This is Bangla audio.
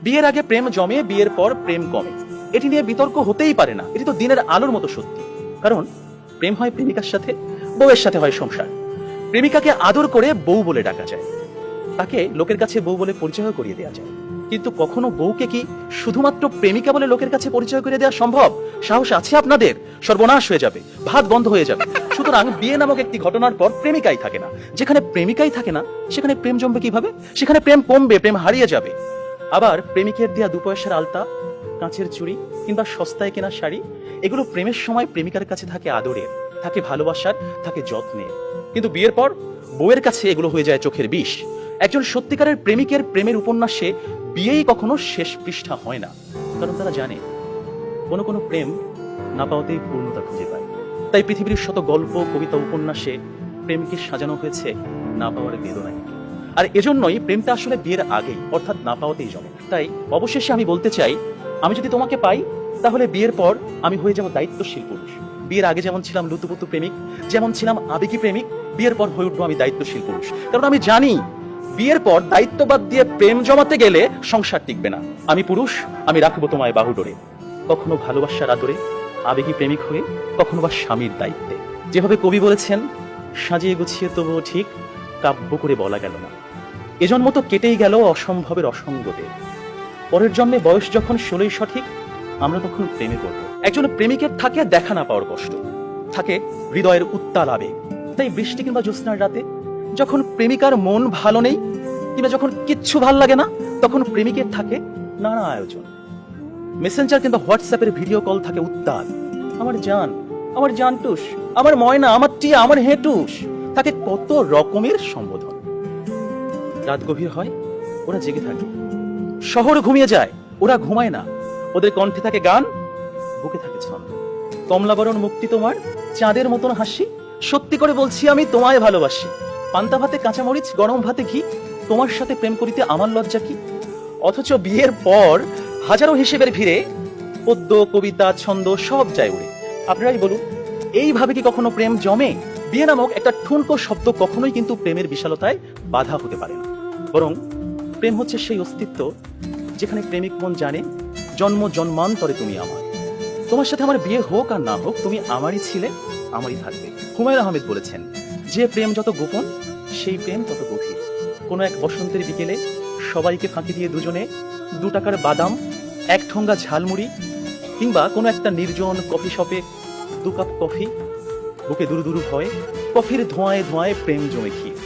বিয়ের আগে প্রেম জমে, বিয়ের পর প্রেম কমে, এটি নিয়ে বিতর্ক হতেই পারে না। এটি তো দিনের আলোর মতো সত্যি। কারণ প্রেম হয় প্রেমিকার সাথে, বউয়ের সাথে হয় সংসার। প্রেমিকাকে আদর করে বউ বলে ডাকা যায়, তাকে লোকের কাছে বউ বলে পরিচয় করিয়ে দেওয়া যায়। কিন্তু কখনো বউকে কি শুধুমাত্র প্রেমিকা বলে লোকের কাছে পরিচয় করে দেওয়া সম্ভব? সাহস আছে আপনাদের? সর্বনাশ হয়ে যাবে, ভাত বন্ধ হয়ে যাবে। সুতরাং বিয়ে নামক একটি ঘটনার পর প্রেমিকাই থাকে না। যেখানে প্রেমিকাই থাকে না, সেখানে প্রেম জমবে কিভাবে? সেখানে প্রেম কমবে, প্রেম হারিয়ে যাবে। আবার প্রেমিকের দেয়া 2 পয়সার আলতা, কাঁচের চুড়ি কিংবা সস্তায় কেনা শাড়ি, এগুলো প্রেমের সময় প্রেমিকার কাছে থাকে আদরের, থাকে ভালোবাসার, থাকে যত্নের। কিন্তু বিয়ের পর বউয়ের কাছে এগুলো হয়ে যায় চোখের বিষ। একজন সত্যিকারের প্রেমিকের প্রেমের উপন্যাসে বিয়েই কখনো শেষ পৃষ্ঠা হয় না। কারণ তারা জানে কোনো কোনো প্রেম না পাওয়াতেই পূর্ণতা খুঁজে পায়। তাই পৃথিবীর শত গল্প, কবিতা, উপন্যাসে প্রেমকে সাজানো হয়েছে না পাওয়ার বেদনায়। আর এজন্যই প্রেমটা আসলে বিয়ের আগেই, অর্থাৎ না পাওয়াতেই জমে। তাই অবশেষে আমি বলতে চাই, আমি যদি তোমাকে পাই তাহলে বিয়ের পর আমি হয়ে যাব দায়িত্বশীল পুরুষ। বিয়ের আগে যেমন ছিলাম লুতুপুতু প্রেমিক, যেমন ছিলাম আবেগী প্রেমিক, বিয়ের পর হয়ে উঠবো আমি দায়িত্বশীল পুরুষ। কারণ আমি জানি বিয়ের পর দায়িত্ববাদ দিয়ে প্রেম জমাতে গেলে সংসার টিকবে না। আমি পুরুষ, আমি রাখবো তোমায় বাহুডোরে, কখনো ভালোবাসার আদরে, আবেগী প্রেমিক হয়ে, কখনো বা স্বামীর দায়িত্বে। যেভাবে কবি বলেছেন, সাজিয়ে গুছিয়ে তবুও ঠিক কাব্য করে বলা গেল না। এজন্ম তো কেটেই গেল অসম্ভবের অসঙ্গতে। পরের জন্মে বয়স যখন 16ই সঠিক, আমরা তখন প্রেমে পড়ব। একজন প্রেমিকের থাকে দেখা না পাওয়ার কষ্ট, থাকে হৃদয়ের উত্তাল আবেগ। তাই বৃষ্টি কিংবা জ্যোৎস্নার রাতে যখন প্রেমিকার মন ভালো নেই কিংবা যখন কিচ্ছু ভাল লাগে না, তখন প্রেমিকের থাকে নানা আয়োজন। মেসেঞ্জার কিংবা হোয়াটসঅ্যাপের ভিডিও কল থাকে উত্তাল। আমার জান, আমার জানটুস, আমার ময়না, আমার টিয়া, আমার হেটুস, থাকে কত রকমের সম্বোধন। রাত গভীর হয়, ওরা জেগে থাকে। শহর ঘুমিয়ে যায়, ওরা ঘুমায় না। ওদের কণ্ঠে থাকে গান, বুকে থাকে ছন্দ। কমলাবরণ মুক্তি তোমার, চাঁদের মতন হাসি, সত্যি করে বলছি আমি তোমায় ভালোবাসি। পান্তা ভাতে কাঁচামরিচ, গরম ভাতে ঘি, তোমার সাথে প্রেম করিতে আমার লজ্জা কি। অথচ বিয়ের পর হাজারো হিসেবের ভিড়ে পদ্য, কবিতা, ছন্দ সব যায় উড়ে। আপনারাই বলুন, এইভাবে কি কখনো প্রেম জমে? বিয়ে নামক একটা ঠুনকো শব্দ কখনোই কিন্তু প্রেমের বিশালতায় বাধা হতে পারে না। বরং প্রেম হচ্ছে সেই অস্তিত্ব যেখানে প্রেমিক মন জানে জন্ম জন্মান্তরে তুমি আমার। তোমার সাথে আমার বিয়ে হোক আর না হোক, তুমি আমারই ছিলে, আমারই থাকবে। হুমায়ুন আহমেদ বলেছেন, যে প্রেম যত গোপন, সেই প্রেম তত গভীর। কোনো এক বসন্তের বিকেলে সবাইকে ফাঁকি দিয়ে দুজনে 2 টাকার বাদাম, 1 ঠোঙ্গা ঝালমুড়ি কিংবা কোনো একটা নির্জন কফি শপে 2 কাপ কফি, বুকে দুরু দুরু ভয়, কফির ধোঁয়ায় ধোঁয়ায় প্রেম জমে ক্ষীর।